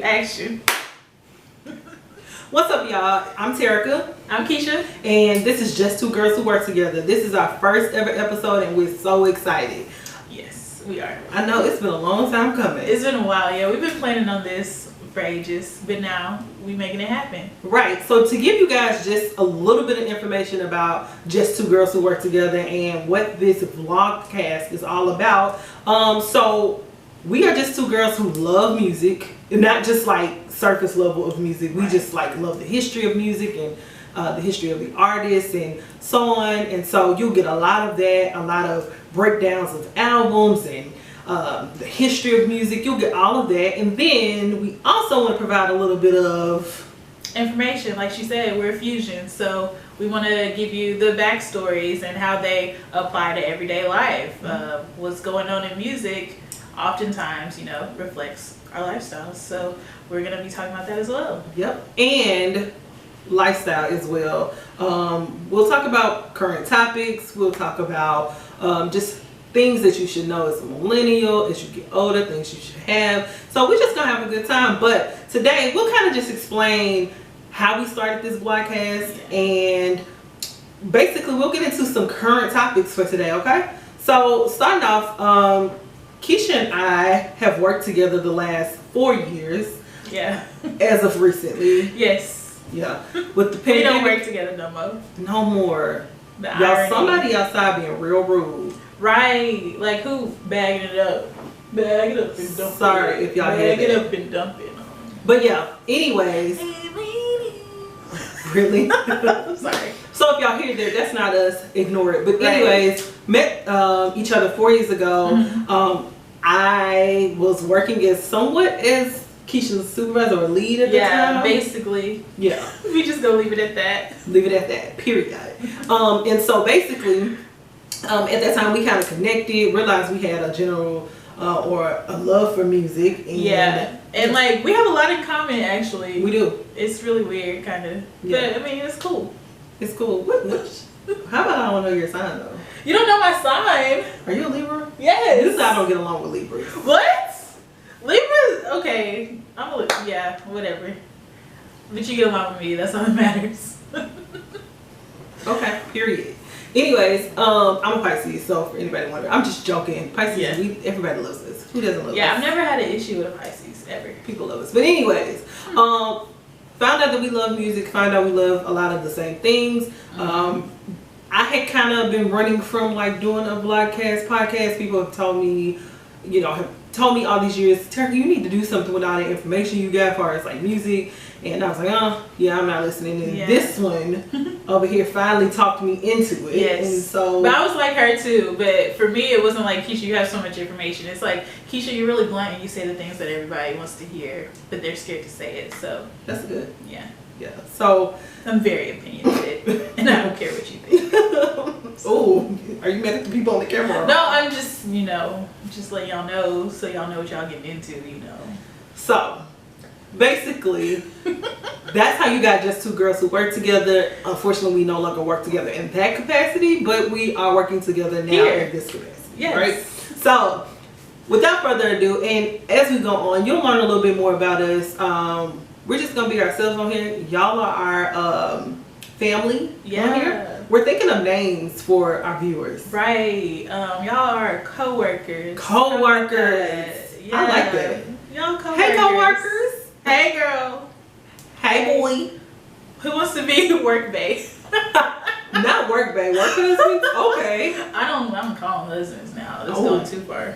Action. What's up, y'all? I'm Terica. I'm Keisha. And this is Just Two Girls Who Work Together. This is our first ever episode and we're so excited. Yes, we are. I know it's been a long time coming. It's been a while, yeah. We've been planning on this for ages, but now we're making it happen. Right. So to give you guys just a little bit of information about Just Two Girls Who Work Together and what this vlogcast is all about. So we are just two girls who love music, and not just like surface level of music. We just like love the history of music and the history of the artists and so on. And so you'll get a lot of that, a lot of breakdowns of albums and the history of music. You'll get all of that. And then we also want to provide a little bit of information. Like she said, we're a fusion, so we want to give you the backstories and how they apply to everyday life. What's going on in music oftentimes, you know, reflects our lifestyles. So we're going to be talking about that as well. Yep. And lifestyle as well. We'll talk about current topics. We'll talk about just things that you should know as a millennial, as you get older, things you should have. So we're just going to have a good time. But today we'll kind of just explain how we started this vlogcast, and basically we'll get into some current topics for today, okay? So starting off, Keisha and I have worked together the last 4 years. Yeah. As of recently. Yes. Yeah. With the pandemic. We don't work together no more. No more. The Y'all, irony. somebody outside being real rude. Right. Like who bagging it up? Bag it up and dump it. Sorry if y'all hear Bag it that. up and dump it. But yeah, anyways. Really? I'm sorry. So if y'all hear that, that's not us. Ignore it. But Right. anyways, met each other 4 years ago. Mm-hmm. I was working as somewhat as Keisha's supervisor or lead at the time. Yeah, basically. Yeah. We just gonna leave it at that. Leave it at that, period. And so basically, at that time we kind of connected, realized we had a general or a love for music. And Yeah. And like we have a lot in common actually. We do. It's really weird kind of. Yeah. But I mean it's cool. It's cool. How about I don't know your sign though? You don't know my sign? Are you a Libra? Yes. This is how I don't get along with Libras. What? Libra? Okay. Yeah, whatever. But you get along with me, that's all that matters. Okay, period. Anyways, I'm a Pisces, so for anybody wondering, I'm just joking. Pisces, Yeah. everybody loves us. Who doesn't love us? Yeah, I've never had an issue with a Pisces, ever. People love us. But anyways, found out that we love music, found out we love a lot of the same things. I had kind of been running from like doing a vlogcast podcast. People have told me, you know, have told me all these years, Terica, you need to do something with all the information you got as far as like music. And I was like, oh, yeah, I'm not listening. And this one over here finally talked me into it. Yes. And so, but I was like her too. But for me, it wasn't like, Keisha, you have so much information. It's like, Keisha, you're really blunt and you say the things that everybody wants to hear, but they're scared to say it. So that's good. Yeah. Yeah. So I'm very opinionated, and I don't care what you think. Oh, are you mad at the people on the camera? No, I'm just, you know, just letting y'all know so y'all know what y'all getting into, you know. So, basically, that's how you got Just Two Girls Who Work Together. Unfortunately, we no longer work together in that capacity, but we are working together now in this capacity. Yes. Right? So, without further ado, and as we go on, you'll learn a little bit more about us. We're just going to be ourselves on here. Y'all are our family on here. We're thinking of names for our viewers. Right. Y'all are co-workers. Co-workers. Yeah. I like that. Y'all co-workers. Hey, co-workers. Hey, girl. Hey, boy. Who wants to be work bae? Not work bae. Work husbands? Okay. I'm calling husbands now. It's going too far.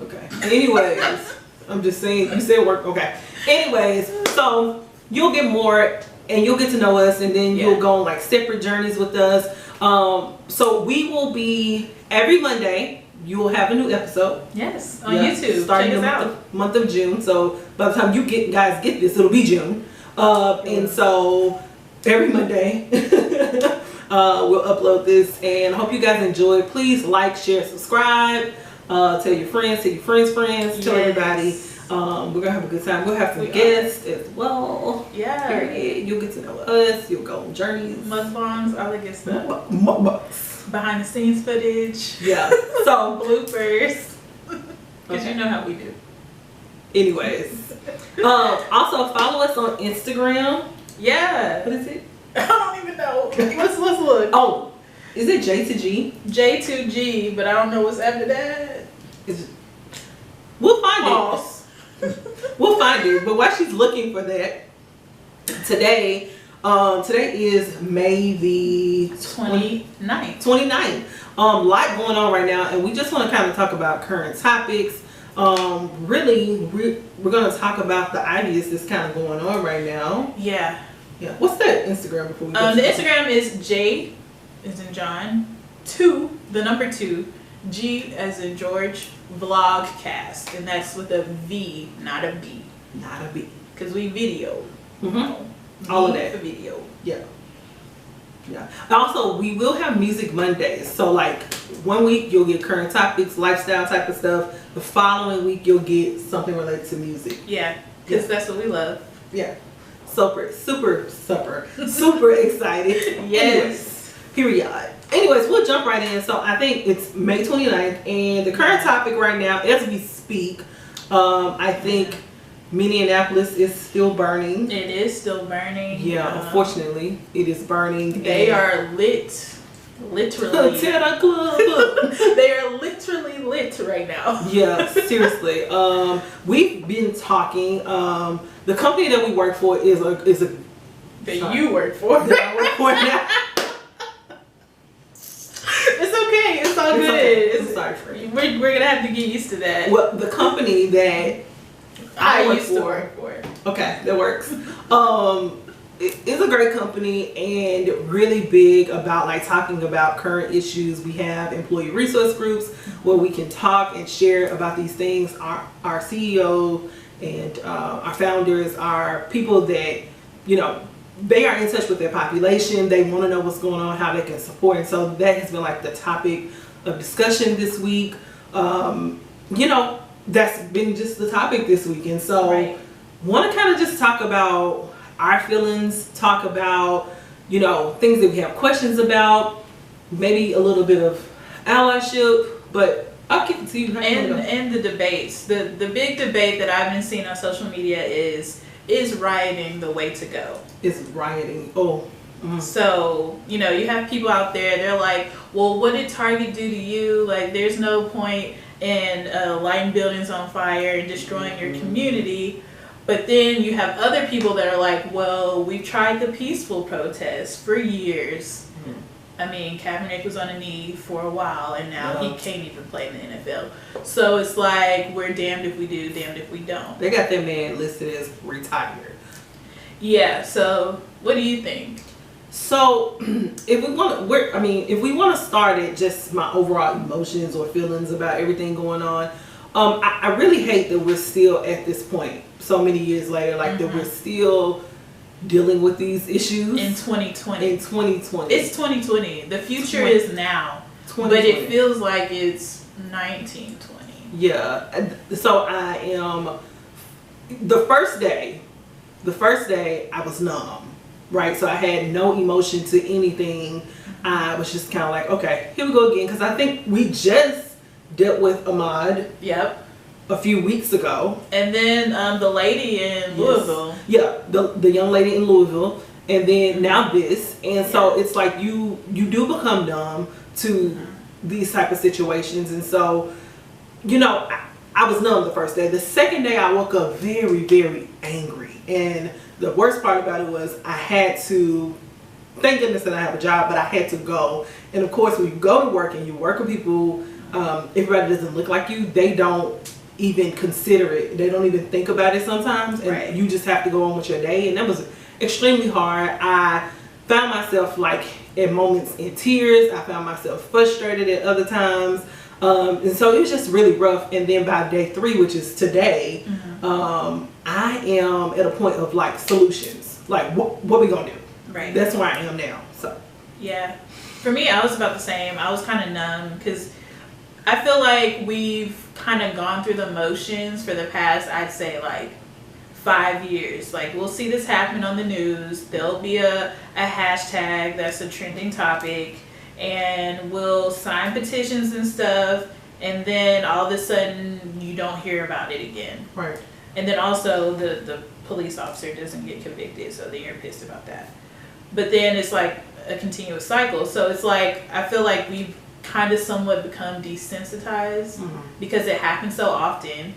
Okay. Anyways, I'm just saying, you said work. Okay. Anyways, so you'll get more and you'll get to know us, and then you'll go on like separate journeys with us. So we will be every Monday. You will have a new episode. Yes, on YouTube. Starting Check the us out. month of June. So by the time you guys get this, it'll be June. And so every Monday we'll upload this, and I hope you guys enjoy. Please like, share, subscribe. Tell your friends, tell everybody. We're gonna have a good time. We'll have some guests as well. Yeah. Period. You'll get to know us. You'll go on journeys. Mukbangs, all that good stuff. Mukbangs. Behind the scenes footage. Yeah. So bloopers. Because you know how we do. Anyways, also follow us on Instagram. Yeah. What is it? I don't even know. Let's look. Oh, is it J2G? J2G, but I don't know what's after that. We'll find Pause. it. We'll find it. But while she's looking for that, today is May the 29th. 29th. Lot going on right now, and we just want to kind of talk about current topics. Really, we're going to talk about the ideas that's kind of going on right now. Yeah. Yeah. What's that Instagram before we the Instagram is J as in John, 2, the number 2, G as in George, vlogcast, and that's with a V, not a B. Not a B. Because we video. All of that. For video. Yeah. Yeah. Also, we will have Music Mondays. So, like, one week you'll get current topics, lifestyle type of stuff. The following week you'll get something related to music. Yeah, because that's what we love. Yeah. Super excited. Yes. Period. Anyways, we'll jump right in. So, I think it's May 29th, and the current topic right now, as we speak, I think Minneapolis is still burning. It is still burning. Yeah, unfortunately, it is burning. They are lit. Literally. Tear the club up. They are literally lit right now. Yeah, seriously. We've been talking. The company that we work for is a that you work for. That I work for now. It's okay. It's all good. Okay. I'm sorry for you. We're gonna have to get used to that. Well, the company that I used to work for. Okay, that works. It's a great company and really big about like talking about current issues. We have employee resource groups where we can talk and share about these things. Our CEO and our founders are people that, you know, they are in touch with their population. They want to know what's going on, how they can support. And so that has been like the topic of discussion this week. You know, that's been just the topic this week. And so want to kind of just talk about our feelings, talk about, you know, things that we have questions about, maybe a little bit of allyship, but I'll kick it to you. And the debates. The big debate that I've been seeing on social media is rioting the way to go? Is rioting. Oh. Mm. So, you know, you have people out there, they're like, well, what did Target do to you? Like, there's no point in lighting buildings on fire and destroying your community. But then you have other people that are like, well, we've tried the peaceful protest for years. I mean, Kaepernick was on a knee for a while, and now he can't even play in the NFL. So it's like, we're damned if we do, damned if we don't. They got that man listed as retired. Yeah, so what do you think? So if we want to start it, just my overall emotions or feelings about everything going on, I really hate that we're still at this point so many years later, like that we're still dealing with these issues in 2020. It's 2020. The future is now, but it feels like it's 1920. Yeah. So I am. The first day I was numb, right? So I had no emotion to anything. I was just kind of like, okay, here we go again, because I think we just dealt with Ahmaud. Yep. A few weeks ago. And then the lady in Louisville. Yeah, the young lady in Louisville. And then now this. And so it's like you do become numb to these type of situations. And so, you know, I was numb the first day. The second day I woke up very, very angry. And the worst part about it was I had to, thank goodness that I have a job, but I had to go. And of course, when you go to work and you work with people, everybody doesn't look like you. They don't even consider it. They don't even think about it sometimes, and you just have to go on with your day. And that was extremely hard. I found myself like at moments in tears. I found myself frustrated at other times, and so it was just really rough. And then by day 3, which is today, I am at a point of like solutions, like what we gonna do. Right. That's where I am now. So yeah, for me, I was about the same. I was kind of numb because I feel like we've kind of gone through the motions for the past, I'd say, like 5 years. Like, we'll see this happen on the news. There'll be a hashtag that's a trending topic, and we'll sign petitions and stuff, and then all of a sudden you don't hear about it again. Right. And then also the police officer doesn't get convicted, so then you're pissed about that. But then it's like a continuous cycle. So it's like, I feel like we've kind of somewhat become desensitized because it happens so often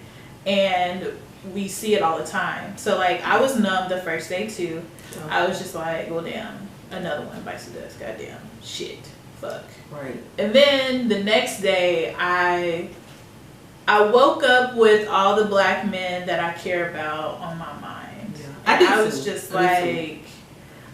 and we see it all the time. So like, I was numb the first day too. I was just like, well, damn, another one bites the dust. Goddamn, shit, fuck. Right. And then the next day, I woke up with all the black men that I care about on my mind. Yeah. And I was just like,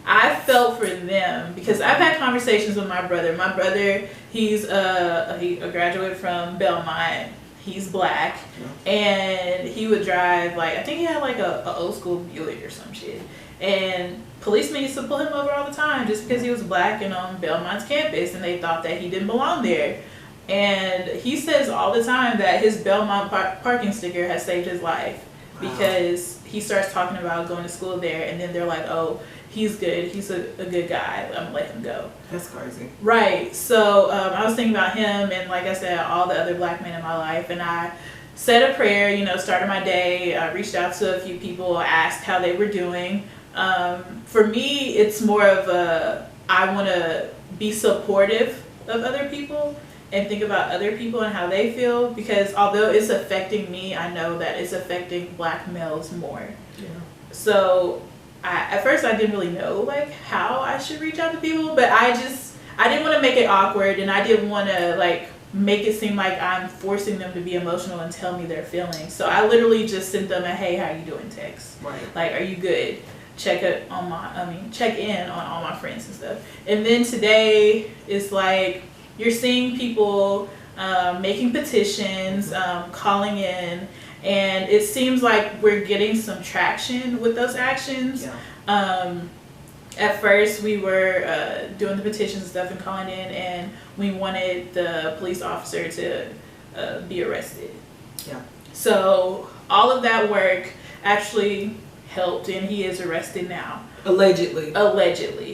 I felt for them because I've had conversations with my brother. My brother, he's he graduated from Belmont. He's black, and he would drive like, I think he had like a old school Buick or some shit. And policemen used to pull him over all the time just because he was black and on Belmont's campus, and they thought that he didn't belong there. And he says all the time that his Belmont parking sticker has saved his life because he starts talking about going to school there, and then they're like, oh, he's good. He's a good guy. I'm gonna let him go. That's crazy. Right. So I was thinking about him and, like I said, all the other black men in my life. And I said a prayer, you know, started my day. I reached out to a few people, asked how they were doing. For me, it's more of I want to be supportive of other people and think about other people and how they feel. Because although it's affecting me, I know that it's affecting black males more. Yeah. So at first I didn't really know like how I should reach out to people, but I didn't want to make it awkward, and I didn't want to like make it seem like I'm forcing them to be emotional and tell me their feelings. So I literally just sent them a hey, how you doing text. Right. Like, are you good? Check in on all my friends and stuff. And then today it's like you're seeing people making petitions, calling in. And it seems like we're getting some traction with those actions. Yeah. At first, we were doing the petitions and stuff and calling in, and we wanted the police officer to be arrested. Yeah. So all of that work actually helped, and he is arrested now. Allegedly.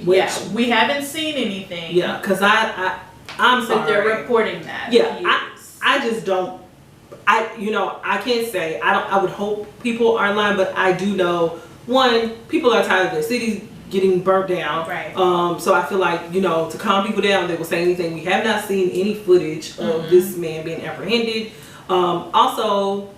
Which, yeah. We haven't seen anything. Yeah, because I'm sorry. But they're reporting that. Yeah, I just don't. I can't say. I would hope people are lying, but I do know, one, people are tired of their cities getting burnt down. Right. So I feel like, to calm people down, they will say anything. We have not seen any footage of this man being apprehended. Also,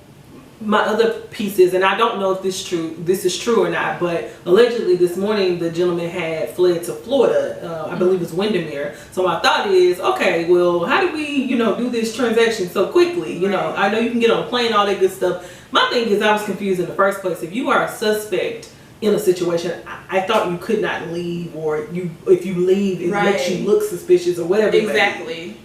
my other pieces, and I don't know if this is true or not, but allegedly this morning the gentleman had fled to Florida. I believe it's Windermere. So my thought is, okay, well, how do we, do this transaction so quickly? I know you can get on a plane, all that good stuff. My thing is, I was confused in the first place. If you are a suspect in a situation, I thought you could not leave, or if you leave, it makes you look suspicious or whatever. Exactly.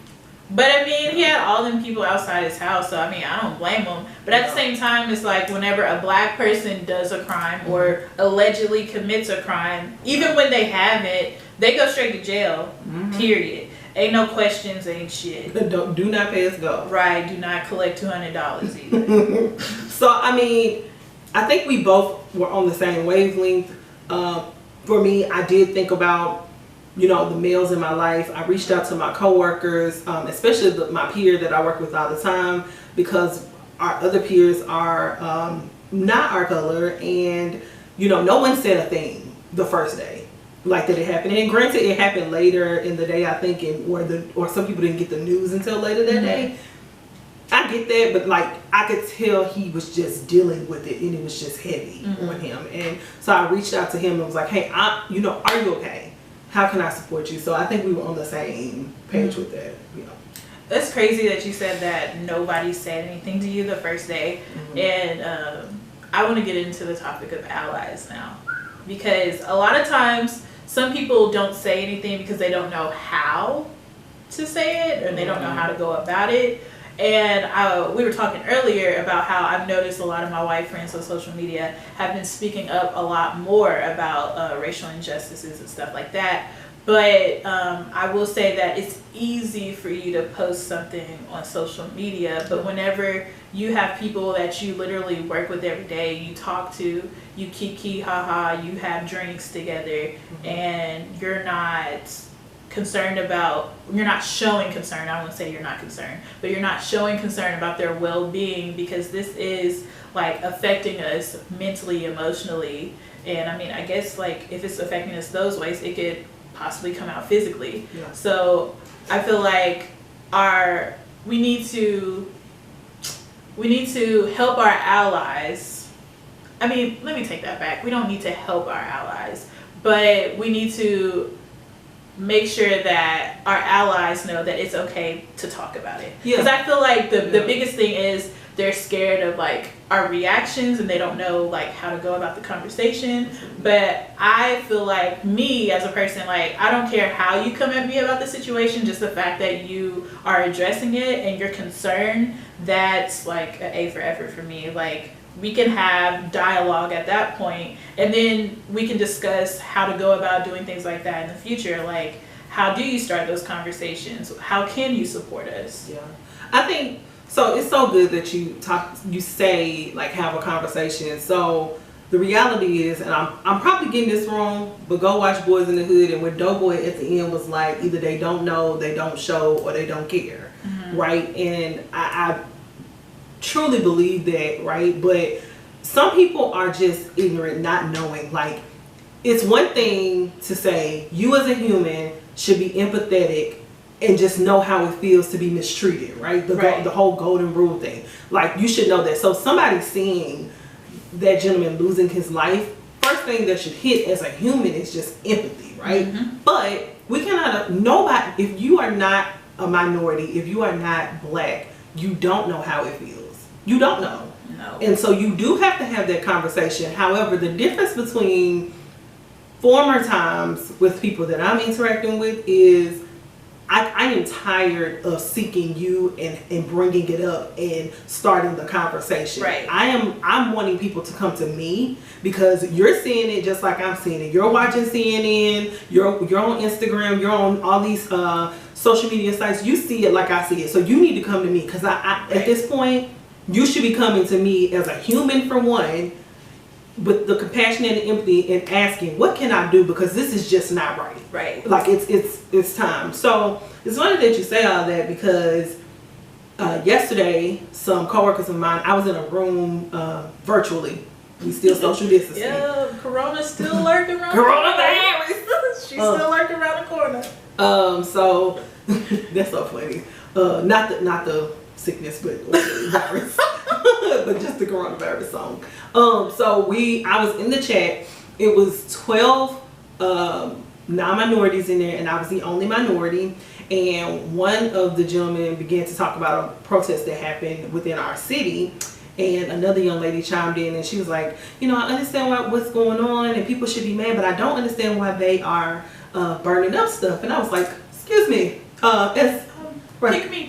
But I mean, he had all them people outside his house, so I mean, I don't blame him. But at the same time, it's like whenever a black person does a crime or allegedly commits a crime, even when they haven't, they go straight to jail. Period. Ain't no questions, ain't shit. Do not pay us go. Right. Do not collect $200 either. So I mean, I think we both were on the same wavelength. For me, I did think about, the males in my life. I reached out to my coworkers, especially my peer that I work with all the time, because our other peers are not our color, and no one said a thing the first day like that it happened. And granted, it happened later in the day, I think, or some people didn't get the news until later that day. I get that, but like I could tell he was just dealing with it, and it was just heavy on him. And so I reached out to him and was like, hey, are you okay? How can I support you? So I think we were on the same page with that. That's crazy that you said that nobody said anything to you the first day. And I want to get into the topic of allies now, because a lot of times some people don't say anything because they don't know how to say it, or they don't know how to go about it. And we were talking earlier about how I've noticed a lot of my white friends on social media have been speaking up a lot more about racial injustices and stuff like that. But I will say that it's easy for you to post something on social media, but whenever you have people that you literally work with every day, you talk to, you kiki, haha, you have drinks together, and you're not concerned about, you're not showing concern, I won't say you're not concerned, but you're not showing concern about their well-being, because this is like affecting us mentally, emotionally, and I mean, I guess like if it's affecting us those ways, it could possibly come out physically. Yeah. So I feel like we need to help our allies. I mean, let me take that back. We don't need to help our allies, but we need to make sure that our allies know that it's okay to talk about it. Because I feel like the biggest thing is they're scared of like our reactions, and they don't know like how to go about the conversation. But I feel like me as a person, like I don't care how you come at me about the situation, just the fact that you are addressing it and you're concerned, that's like an A for effort for me. Like we can have dialogue at that point, and then we can discuss how to go about doing things like that in the future. Like, how do you start those conversations? How can you support us? Yeah, I think so. It's so good that you say like have a conversation. So the reality is, and I'm probably getting this wrong, but go watch Boys in the Hood, and when Doughboy at the end was like, either they don't know, they don't show, or they don't care, right? And I truly believe that, right? But some people are just ignorant, not knowing. Like, it's one thing to say you as a human should be empathetic and just know how it feels to be mistreated, right? The whole golden rule thing. Like, you should know that. So somebody seeing that gentleman losing his life, first thing that should hit as a human is just empathy, right? But we cannot, nobody, if you are not a minority, if you are not black, you don't know how it feels. You don't know. No. And so you do have to have that conversation. However, the difference between former times with people that I'm interacting with is I am tired of seeking you and bringing it up and starting the conversation. Right. I'm wanting people to come to me, because you're seeing it just like I'm seeing it. You're watching CNN, you're on Instagram, you're on all these social media sites. You see it like I see it. So you need to come to me, because at this point, you should be coming to me as a human, for one, with the compassion and the empathy, and asking, what can I do? Because this is just not right. Right. Like it's time. So it's funny that you say all that, because yesterday some coworkers of mine, I was in a room virtually. We still social distancing. Yeah, Corona's still lurking around. Coronavirus. She's still lurking around the corner. So that's so funny. Not the sickness, but virus, but just the coronavirus song. So I was in the chat. It was 12 non-minorities in there, and I was the only minority. And one of the gentlemen began to talk about a protest that happened within our city. And another young lady chimed in, and she was like, I understand what's going on, and people should be mad, but I don't understand why they are burning up stuff. And I was like, excuse me, pick me.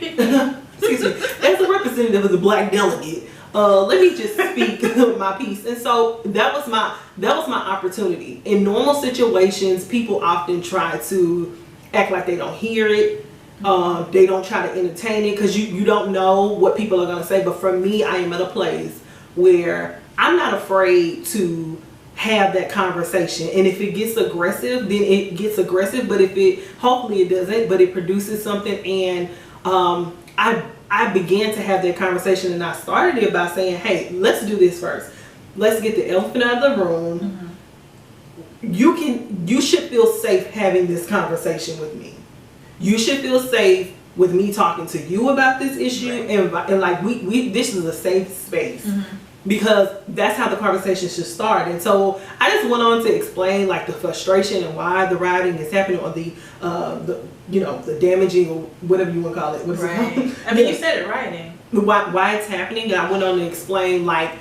Excuse me. As a representative of the black delegate, let me just speak my piece. And so that was my opportunity. In normal situations, people often try to act like they don't hear it. They don't try to entertain it, because you don't know what people are going to say. But for me, I am at a place where I'm not afraid to have that conversation. And if it gets aggressive, then it gets aggressive. But hopefully it doesn't, but it produces something. And I began to have that conversation, and I started it by saying, hey, let's do this first. Let's get the elephant out of the room. You should feel safe having this conversation with me. You should feel safe with me talking to you about this issue. And like this is a safe space. Because that's how the conversation should start. And so I just went on to explain like the frustration and why the rioting is happening, or the damaging, or whatever you want to call it. What's it called? I mean, you said it, rioting. Why it's happening, and I went on to explain like,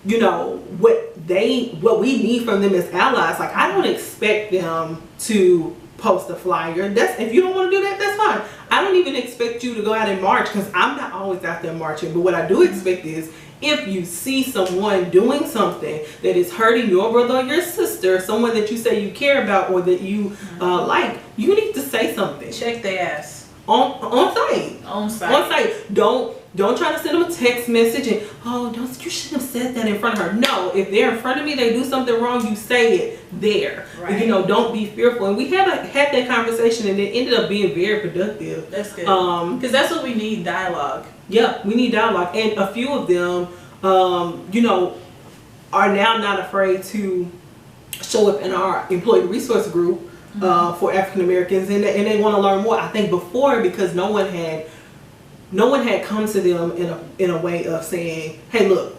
what we need from them as allies. Like, I don't expect them to post a flyer. If you don't want to do that, that's fine. I don't even expect you to go out and march, because I'm not always out there marching. But what I do expect is, if you see someone doing something that is hurting your brother or your sister, someone that you say you care about or that you like, you need to say something. Check their ass. On site. On site. Don't Don't try to send them a text message and, oh, you shouldn't have said that in front of her. No, if they're in front of me, they do something wrong, you say it there. Right. You know, don't be fearful. And we had that conversation, and it ended up being very productive. That's good. Because that's what we need, dialogue. Yeah, we need dialogue. And a few of them, you know, are now not afraid to show up in our employee resource group for African Americans, and they want to learn more. I think before, because no one had come to them in a way of saying, hey, look,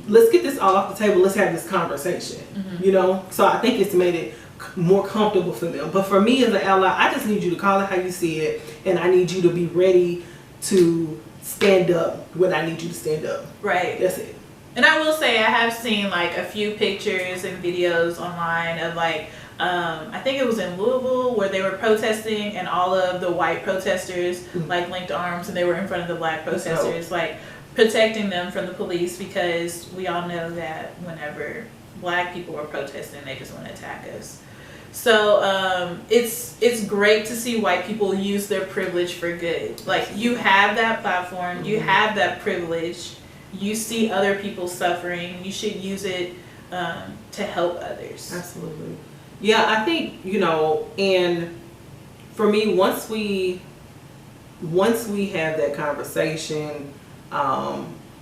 let's get this all off the table, let's have this conversation. You know, so I think it's made it more comfortable for them. But for me as an ally, I just need you to call it how you see it, and I need you to be ready to stand up when I need you to stand up. Right. That's it. And I will say, I have seen like a few pictures and videos online of like, I think it was in Louisville where they were protesting, and all of the white protesters like linked arms, and they were in front of the black protesters, like protecting them from the police, because we all know that whenever black people are protesting, they just want to attack us. So it's great to see white people use their privilege for good. Like, you have that platform, you have that privilege, you see other people suffering, you should use it to help others. Absolutely. Yeah, I think, you know, and for me, once we have that conversation,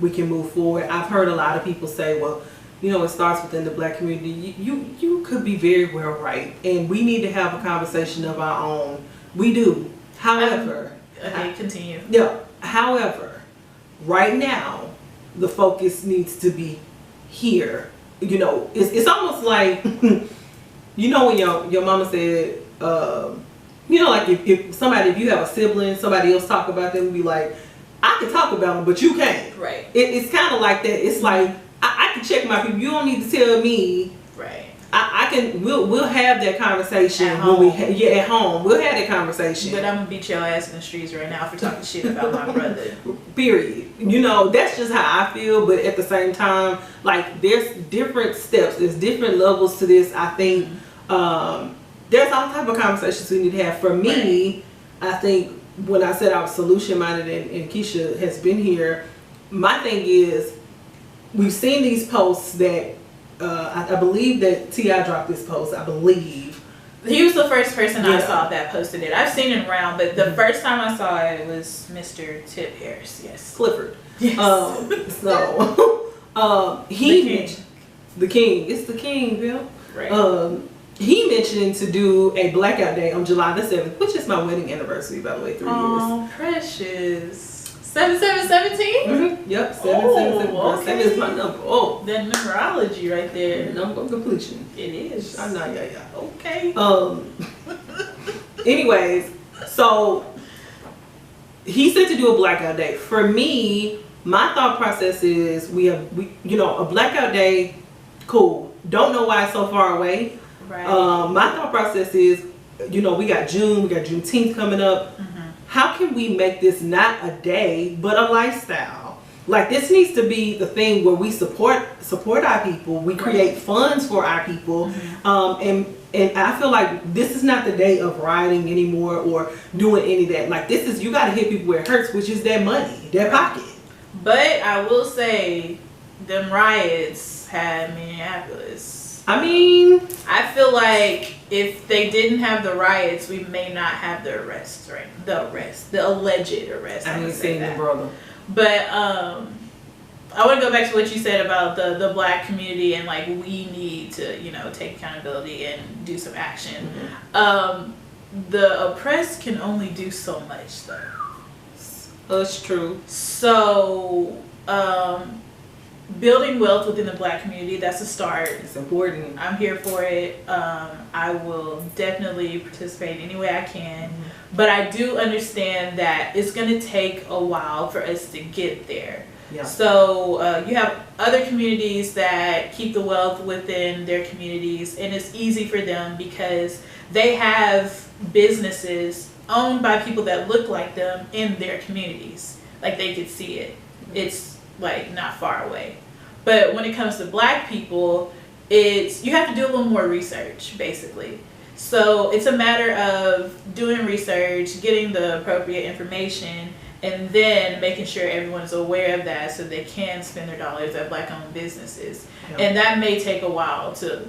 we can move forward. I've heard a lot of people say, well, you know, it starts within the black community. You could be very well right, and we need to have a conversation of our own. We do. However, okay, continue. Yeah. However, right now, the focus needs to be here. You know, it's almost like, you know, when your mama said, you know, like if you have a sibling, somebody else talk about them, be like, I can talk about them, but you can't. Right. It's kind of like that. It's like, I can check my people. You don't need to tell me. Right. I can. We'll have that conversation at home. At home. We'll have that conversation. But I'm gonna beat your ass in the streets right now for talking shit about my brother. Period. You know, that's just how I feel. But at the same time, like, there's different steps. There's different levels to this. I think there's all type of conversations we need to have. For me, I think when I said I was solution minded, and Keisha has been here, my thing is, we've seen these posts that I believe that T.I. dropped this post. I believe he was the first person I saw that posted it. I've seen it around, but the first time I saw it was Mr. Tip Harris. Yes, Clifford. Yes. He mentioned the king. It's the king, Bill. Right. He mentioned to do a blackout day on July the 7th, which is my wedding anniversary, by the way, 3 years. Oh, precious. 7717? Mm-hmm. Yep, 777. Okay. 7 is my number. Oh, that numerology right there. Number of completion. It is. I know, yeah. Okay. Anyways, so he said to do a blackout day. For me, my thought process is you know, a blackout day, cool. Don't know why it's so far away. Right. My thought process is, you know, we got Juneteenth coming up. How can we make this not a day but a lifestyle? Like, this needs to be the thing where we support our people. We create funds for our people. And I feel like this is not the day of rioting anymore or doing any of that. Like, this is, you got to hit people where it hurts, which is their money, their pocket. But I will say, them riots had Minneapolis. I mean, I feel like if they didn't have the riots, we may not have the arrest, right? The alleged arrest. I ain't seen the brother. But I want to go back to what you said about the black community, and like, we need to, you know, take accountability and do some action. The oppressed can only do so much, though. That's true. So building wealth within the black community, that's a start. It's important. I'm here for it. I will definitely participate any way I can. But I do understand that it's going to take a while for us to get there. Yeah. So you have other communities that keep the wealth within their communities, and it's easy for them because they have businesses owned by people that look like them in their communities. Like, they could see it. It's like not far away. But when it comes to black people, you have to do a little more research, basically. So it's a matter of doing research, getting the appropriate information, and then making sure everyone is aware of that so they can spend their dollars at Black-owned businesses. And that may take a while to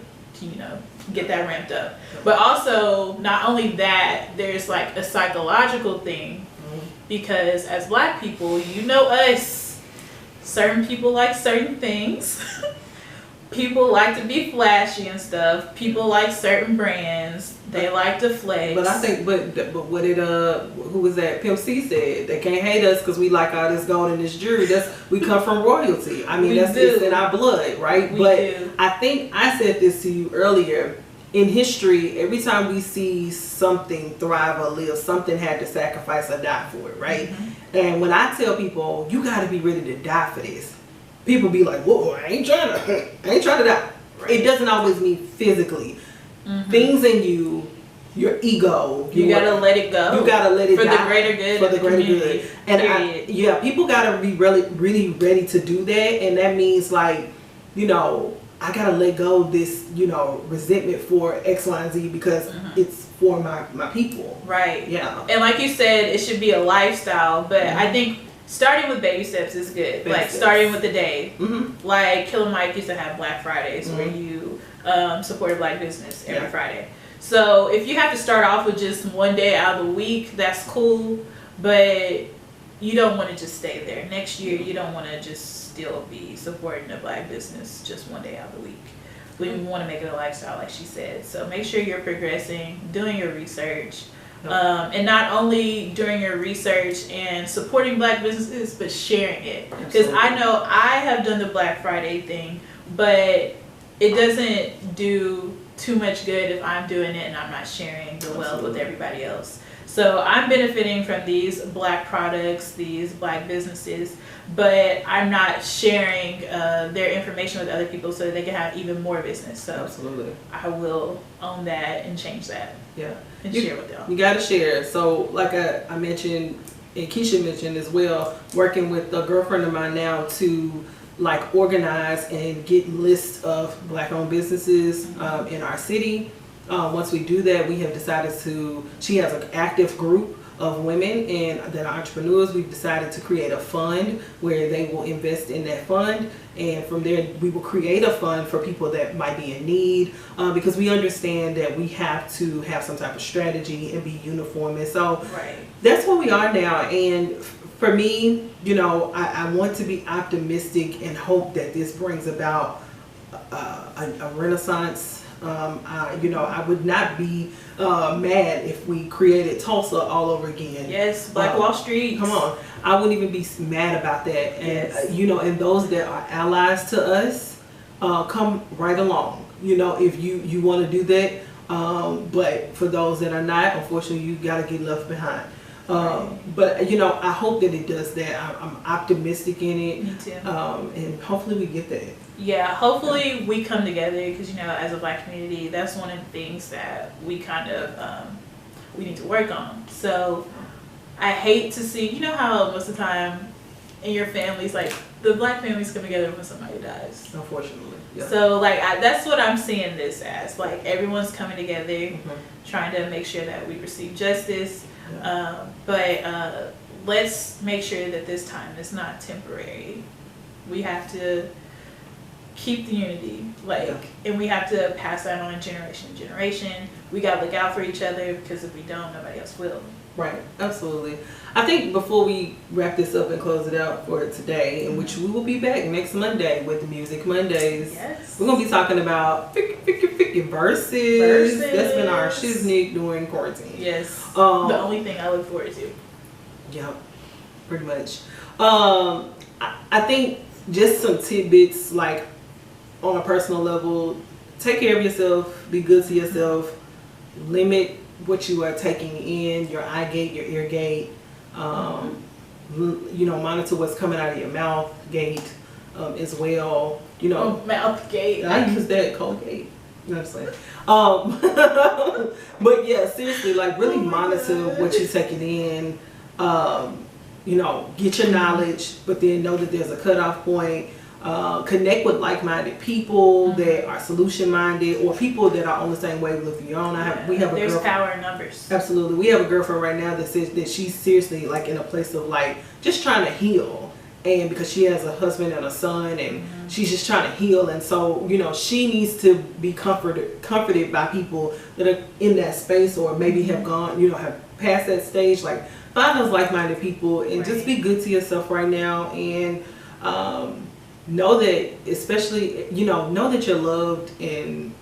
get that ramped up. But also, not only that, there's like a psychological thing, because as Black people, us, certain people like certain things. People like to be flashy and stuff. People like certain brands. They like to flex. But I think, but what did who was that? Pimp C said they can't hate us because we like all this gold and this jewelry. We come from royalty. I mean, it's in our blood, right? I think I said this to you earlier. In history, every time we see something thrive or live, something had to sacrifice or die for it, right? And when I tell people you got to be ready to die for this, people be like, "Whoa, I ain't trying to die." Right. It doesn't always mean physically. Things in you, your ego, you gotta let it go. You gotta let it for die the greater good. For the greater good. And people gotta be really ready to do that. And that means like, I gotta let go of this, resentment for X, Y, and Z because it's for my people. Right. Yeah. And like you said, it should be a lifestyle. But I think starting with baby steps is good. Starting with the day. Like Killer Mike used to have Black Fridays where you support a Black business every Friday. So if you have to start off with just one day out of the week, that's cool. But you don't want to just stay there. Next year, you don't want to just still be supporting a Black business just one day out of the week. We want to make it a lifestyle, like she said. So make sure you're progressing, doing your research. And not only doing your research and supporting Black businesses, but sharing it. Because I know I have done the Black Friday thing, but it doesn't do too much good if I'm doing it and I'm not sharing the wealth with everybody else. So I'm benefiting from these Black products, these Black businesses, but I'm not sharing their information with other people so that they can have even more business. So I will own that and change that. Yeah. And share with y'all. You got to share. So like I mentioned, and Keisha mentioned as well, working with a girlfriend of mine now to like organize and get lists of Black-owned businesses in our city. Once we do that, we have decided she has an active group of women and that are entrepreneurs. We've decided to create a fund where they will invest in that fund, and from there we will create a fund for people that might be in need, because we understand that we have to have some type of strategy and be uniform. And so that's where we are now. And for me, I want to be optimistic and hope that this brings about a renaissance. I would not be mad if we created Tulsa all over again. Yes, Black Wall Street. Come on, I wouldn't even be mad about that. And and those that are allies to us, come right along. If you want to do that. But for those that are not, unfortunately, you got to get left behind. But I hope that it does that. I'm optimistic in it. Me too. And hopefully we get that. Yeah, hopefully we come together because as a Black community, that's one of the things that we kind of we need to work on. So I hate to see, how most of the time in your families, like the Black families come together when somebody dies. Unfortunately. Yeah. So that's what I'm seeing this as. Like everyone's coming together, trying to make sure that we receive justice. But let's make sure that this time is not temporary. We have to keep the unity, and we have to pass that on generation to generation. We gotta look out for each other because if we don't, nobody else will. Right, absolutely. I think before we wrap this up and close it out for today, in which we will be back next Monday with Music Mondays. Yes. We're gonna be talking about verses. That's been our shiznick during quarantine. Yes. The only thing I look forward to. Yeah, pretty much. I think just some tidbits, like on a personal level, take care of yourself, be good to yourself, limit what you are taking in, your eye gate, your ear gate, monitor what's coming out of your mouth gate as well. Mouth gate. I use that, Colgate. You know what I'm saying? But yeah, seriously, like really monitor what you're taking in. Get your knowledge, but then know that there's a cutoff point. connect with like-minded people that are solution-minded, or people that are on the same wavelength you're on. We have a there's power in numbers. Absolutely. We have a girlfriend right now that says that she's seriously like in a place of like just trying to heal, and because she has a husband and a son, and she's just trying to heal, and so she needs to be comforted by people that are in that space, or maybe have gone have passed that stage. Like, find those like-minded people and just be good to yourself right now, and know that, especially know that you're loved, and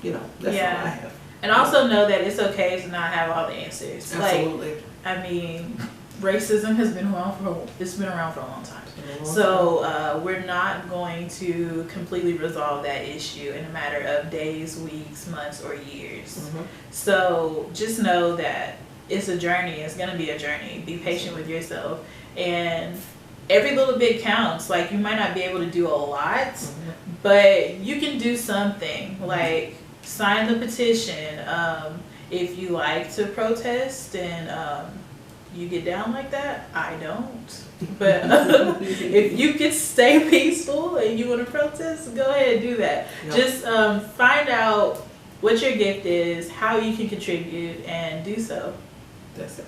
that's all I have. And also know that it's okay to not have all the answers. Absolutely. Like, I mean, racism has been around for a long time. So we're not going to completely resolve that issue in a matter of days, weeks, months, or years. So just know that it's a journey. It's going to be a journey. Be patient with yourself, and every little bit counts. Like, you might not be able to do a lot, but you can do something. Like, sign the petition. If you like to protest and you get down like that, I don't. But if you can stay peaceful and you want to protest, go ahead and do that. Yep. Just find out what your gift is, how you can contribute, and do so. That's it.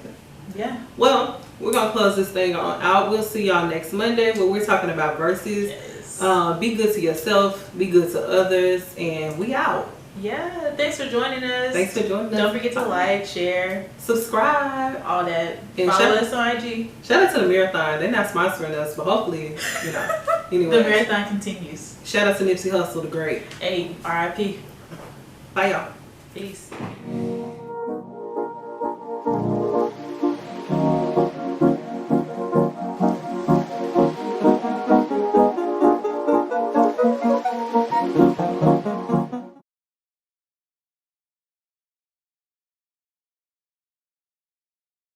Yeah. Well, we're going to close this thing out. We'll see y'all next Monday, where we're talking about verses. Yes. Be good to yourself, be good to others, and we out. Yeah, thanks for joining us. Thanks for joining us. Don't forget to like, share, subscribe, all that. And follow us on IG. Shout out to the marathon. They're not sponsoring us, but hopefully, anyway. The marathon continues. Shout out to Nipsey Hussle, the great. Hey, R.I.P. Bye, y'all. Peace.